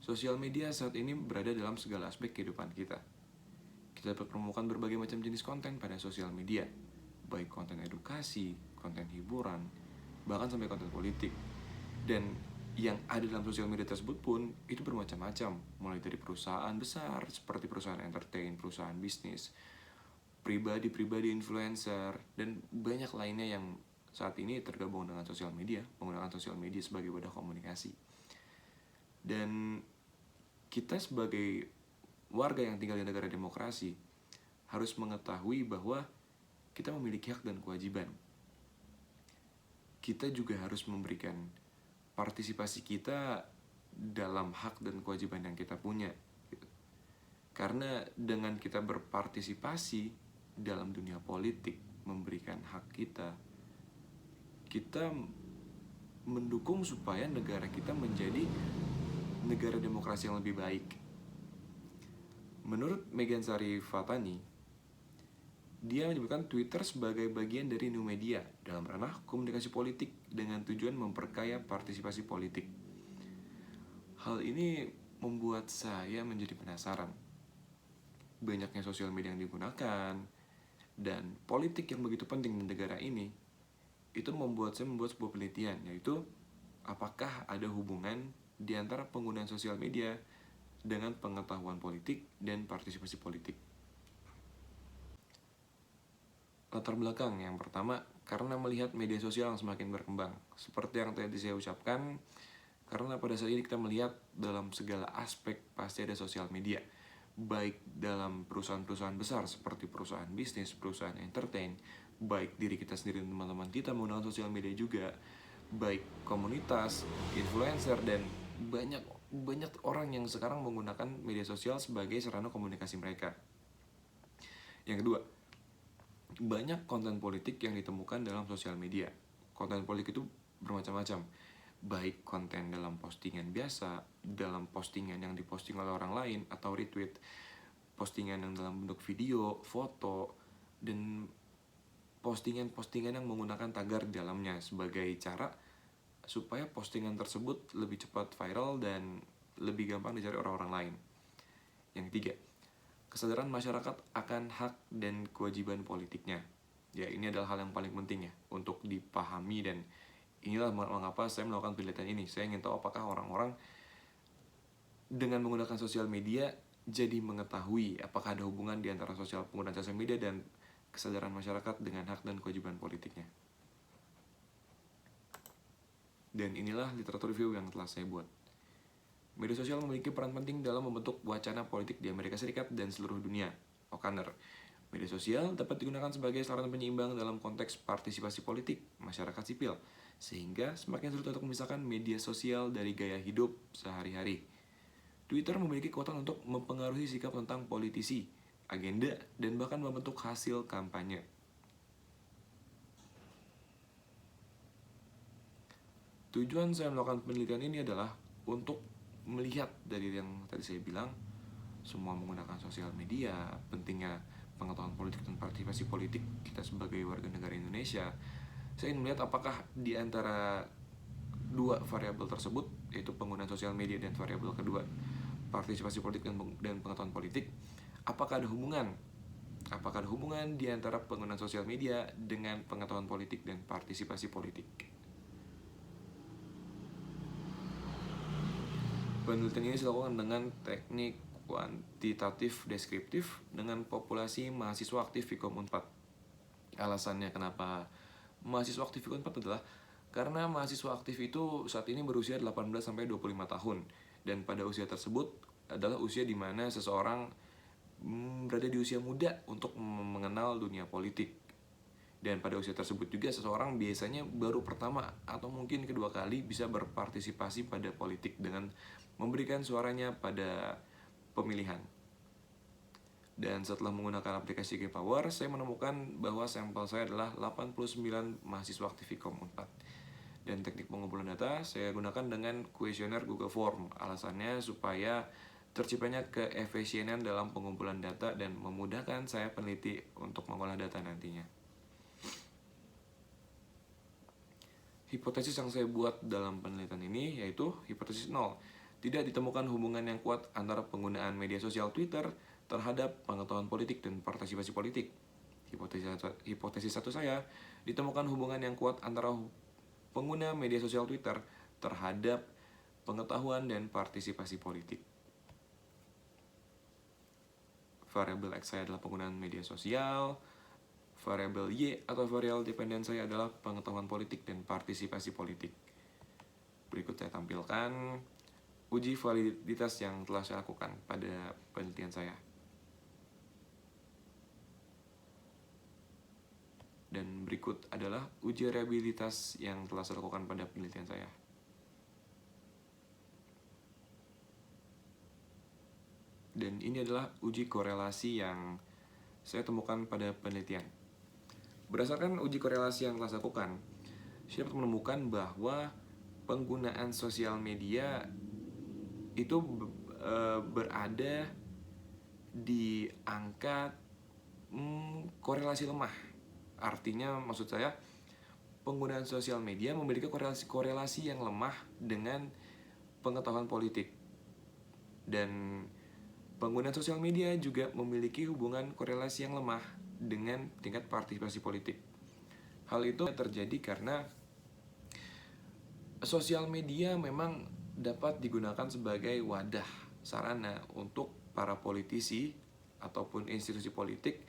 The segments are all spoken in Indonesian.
Sosial media saat ini berada dalam segala aspek kehidupan kita. Kita dapat menemukan berbagai macam jenis konten pada sosial media, baik konten edukasi, konten hiburan, bahkan sampai konten politik. Dan yang ada dalam sosial media tersebut pun itu bermacam-macam, mulai dari perusahaan besar seperti perusahaan entertain, perusahaan bisnis, pribadi-pribadi influencer, dan banyak lainnya yang saat ini tergabung dengan sosial media, menggunakan sosial media sebagai wadah komunikasi. Dan kita sebagai warga yang tinggal di negara demokrasi harus mengetahui bahwa kita memiliki hak dan kewajiban. Kita juga harus memberikan partisipasi kita dalam hak dan kewajiban yang kita punya. Karena dengan kita berpartisipasi dalam dunia politik, memberikan hak kita mendukung supaya negara kita menjadi negara demokrasi yang lebih baik. Menurut Meghan Sari Fatani, dia menyebutkan Twitter sebagai bagian dari new media dalam ranah komunikasi politik dengan tujuan memperkaya partisipasi politik. Hal ini membuat saya menjadi penasaran. Banyaknya sosial media yang digunakan dan politik yang begitu penting di negara ini, itu membuat saya membuat sebuah penelitian, yaitu apakah ada hubungan di antara penggunaan sosial media dengan pengetahuan politik dan partisipasi politik. Latar belakang yang pertama, karena melihat media sosial yang semakin berkembang. Seperti yang tadi saya ucapkan, karena pada saat ini kita melihat dalam segala aspek pasti ada sosial media. Baik dalam perusahaan-perusahaan besar seperti perusahaan bisnis, perusahaan entertain, baik diri kita sendiri dan teman-teman kita menggunakan sosial media juga, baik komunitas, influencer, dan banyak orang yang sekarang menggunakan media sosial sebagai sarana komunikasi mereka. Yang kedua, banyak konten politik yang ditemukan dalam sosial media. Konten politik itu bermacam-macam, baik konten dalam postingan biasa, dalam postingan yang diposting oleh orang lain atau retweet, postingan yang dalam bentuk video, foto, dan postingan-postingan yang menggunakan tagar di dalamnya sebagai cara supaya postingan tersebut lebih cepat viral dan lebih gampang dicari orang-orang lain. Yang ketiga, kesadaran masyarakat akan hak dan kewajiban politiknya. Ya, ini adalah hal yang paling penting ya untuk dipahami, dan inilah mengapa saya melakukan penelitian ini. Saya ingin tahu apakah orang-orang dengan menggunakan sosial media jadi mengetahui apakah ada hubungan di antara penggunaan sosial media dan kesadaran masyarakat dengan hak dan kewajiban politiknya. Dan inilah literatur review yang telah saya buat. Media sosial memiliki peran penting dalam membentuk wacana politik di Amerika Serikat dan seluruh dunia. O'Connor, media sosial dapat digunakan sebagai sarana penyeimbang dalam konteks partisipasi politik masyarakat sipil, sehingga semakin sulit untuk memisahkan media sosial dari gaya hidup sehari-hari. Twitter memiliki kekuatan untuk mempengaruhi sikap tentang politisi, agenda, dan bahkan membentuk hasil kampanye. Tujuan saya melakukan penelitian ini adalah untuk melihat dari yang tadi saya bilang, semua menggunakan sosial media, pentingnya pengetahuan politik dan partisipasi politik kita sebagai warga negara Indonesia. Saya ingin melihat apakah di antara dua variabel tersebut, yaitu penggunaan sosial media dan variabel kedua, partisipasi politik dan pengetahuan politik, apakah ada hubungan? Apakah ada hubungan di antara penggunaan sosial media dengan pengetahuan politik dan partisipasi politik? Penelitian ini dilakukan dengan teknik kuantitatif deskriptif dengan populasi mahasiswa aktif Vkom Unpad. Alasannya kenapa mahasiswa aktif Vkom Unpad adalah karena mahasiswa aktif itu saat ini berusia 18-25 tahun, dan pada usia tersebut adalah usia di mana seseorang berada di usia muda untuk mengenal dunia politik. Dan pada usia tersebut juga seseorang biasanya baru pertama atau mungkin kedua kali bisa berpartisipasi pada politik dengan memberikan suaranya pada pemilihan. Dan setelah menggunakan aplikasi Gpower, saya menemukan bahwa sampel saya adalah 89 mahasiswa aktif Vkom Unpad. Dan teknik pengumpulan data saya gunakan dengan kuesioner Google Form. Alasannya supaya terciptanya keefisienan dalam pengumpulan data dan memudahkan saya peneliti untuk mengolah data nantinya. Hipotesis yang saya buat dalam penelitian ini yaitu hipotesis 0. Tidak ditemukan hubungan yang kuat antara penggunaan media sosial Twitter terhadap pengetahuan politik dan partisipasi politik. Hipotesis satu saya, ditemukan hubungan yang kuat antara pengguna media sosial Twitter terhadap pengetahuan dan partisipasi politik. Variabel X saya adalah penggunaan media sosial, variabel Y atau variabel dependen saya adalah pengetahuan politik dan partisipasi politik. Berikut saya tampilkan uji validitas yang telah saya lakukan pada penelitian saya. Dan berikut adalah uji reliabilitas yang telah saya lakukan pada penelitian saya. Dan ini adalah uji korelasi yang saya temukan pada penelitian. Berdasarkan uji korelasi yang telah saya lakukan, saya dapat menemukan bahwa penggunaan sosial media itu berada di angka korelasi lemah. Artinya maksud saya penggunaan sosial media memiliki korelasi yang lemah dengan pengetahuan politik. Dan penggunaan sosial media juga memiliki hubungan korelasi yang lemah dengan tingkat partisipasi politik. Hal itu terjadi karena sosial media memang dapat digunakan sebagai wadah sarana untuk para politisi ataupun institusi politik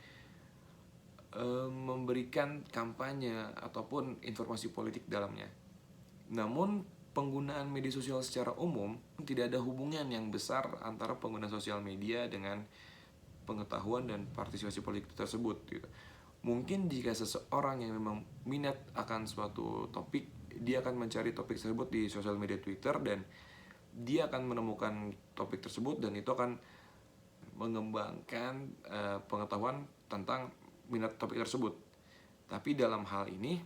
memberikan kampanye ataupun informasi politik dalamnya. Namun penggunaan media sosial secara umum tidak ada hubungan yang besar antara pengguna sosial media dengan pengetahuan dan partisipasi politik tersebut gitu. Mungkin jika seseorang yang memang minat akan suatu topik, dia akan mencari topik tersebut di sosial media Twitter dan dia akan menemukan topik tersebut dan itu akan mengembangkan pengetahuan tentang minat topik tersebut. Tapi dalam hal ini,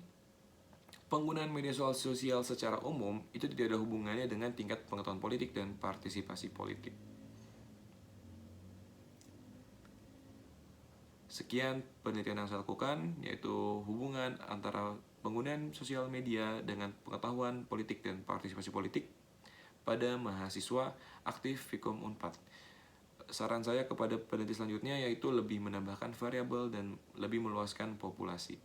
penggunaan media sosial secara umum itu tidak ada hubungannya dengan tingkat pengetahuan politik dan partisipasi politik. Sekian penelitian yang saya lakukan, yaitu hubungan antara penggunaan sosial media dengan pengetahuan politik dan partisipasi politik pada mahasiswa aktif Fikom Unpad. Saran saya kepada peneliti selanjutnya yaitu lebih menambahkan variabel dan lebih meluaskan populasi.